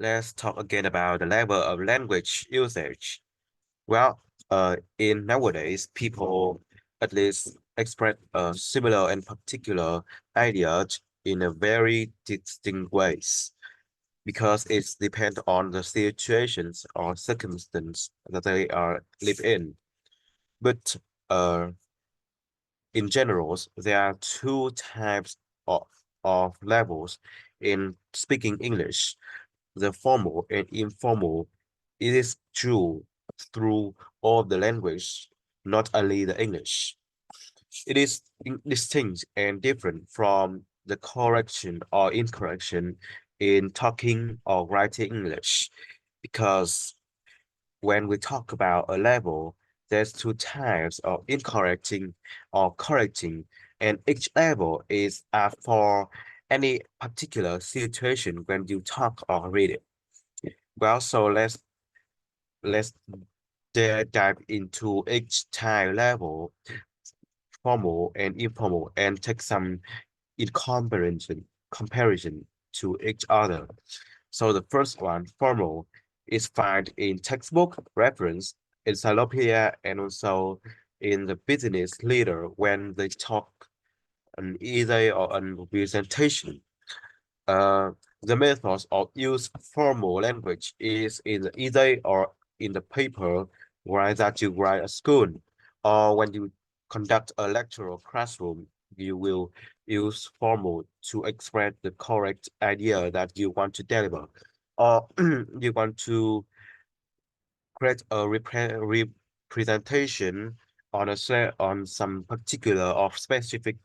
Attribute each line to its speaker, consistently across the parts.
Speaker 1: let's talk again about the level of language usage. Well, in nowadays, people at least express similar and particular ideas in a very distinct ways because it's depend on the situations or circumstance that they are live in. But uh, in general, there are two types of, of levels in speaking English, the formal and informal. It is true through all the language, not only the English. It is distinct and different from the correction or incorrection in talking or writing English because when we talk about a level, there's two types of incorrecting or correcting, and each level is for any particular situation when you talk or read it. Well, so let's dive into each type level, formal and informal, and take some in comparison to each other. So the first one, formal, is found in textbook reference, encyclopedia, and also in the business leader when they talk an essay or a presentation. Uh, the methods of use formal language is in the essay or in the paper where that you write at school, or when you conduct a lecture or classroom, you will use formal to express the correct idea that you want to deliver, or you want to create a representation on on some particular or specific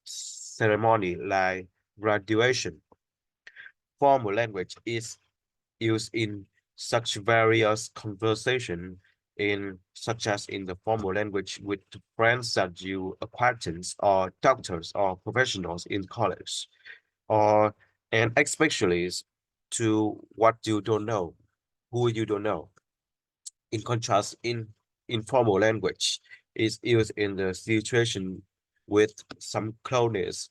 Speaker 1: ceremony like graduation. Formal language is used in such various conversation in such as in the formal language with friends that you acquaintance or doctors or professionals in college or and especially to what you don't know, who you don't know. In contrast, in informal language is used in the situation with some closeness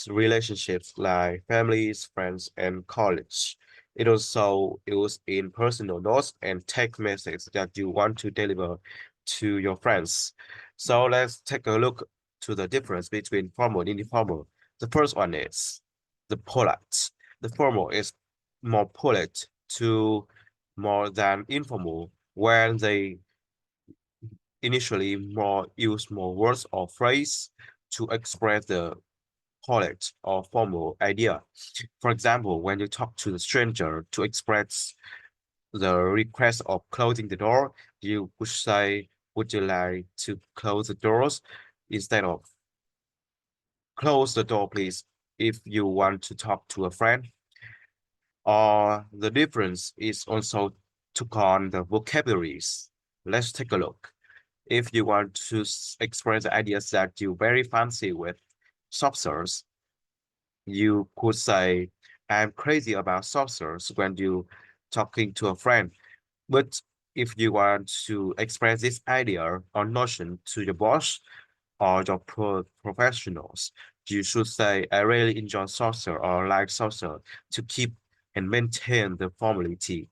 Speaker 1: relationships like families, friends, and college. It also used in personal notes and text messages that you want to deliver to your friends. So let's take a look to the difference between formal and informal. The first one is the polite. The formal is more polite to more than informal, where they initially more use more words or phrase to express the polite or formal idea. For example, when you talk to the stranger to express the request of closing the door, you would say, would you like to close the doors instead of close the door, please, if you want to talk to a friend. Or the difference is also took on the vocabularies. Let's take a look. If you want to express the ideas that you very fancy with saucers, you could say, I'm crazy about saucers when you talking to a friend. But if you want to express this idea or notion to your boss or your professionals, you should say, I really enjoy saucer or like saucer to keep and maintain the formality.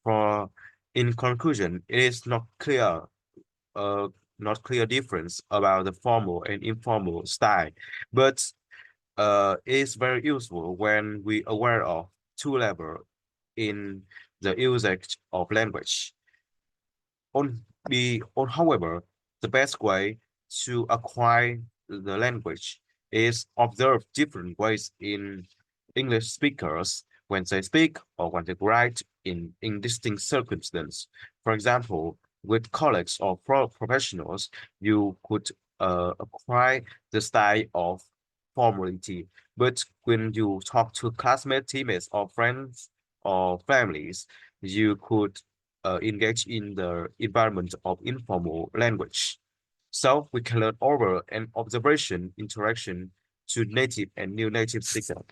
Speaker 1: For in conclusion, it is uh, not clear difference about the formal and informal style, but it is very useful when we aware of two level in the usage of language. However, the best way to acquire the language is observe different ways in English speakers when they speak or when they write in distinct circumstances. For example, with colleagues or professionals, you could acquire the style of formality. But when you talk to classmates, teammates, or friends or families, you could engage in the environment of informal language. So we can learn oral and observation interaction to native and new native speakers.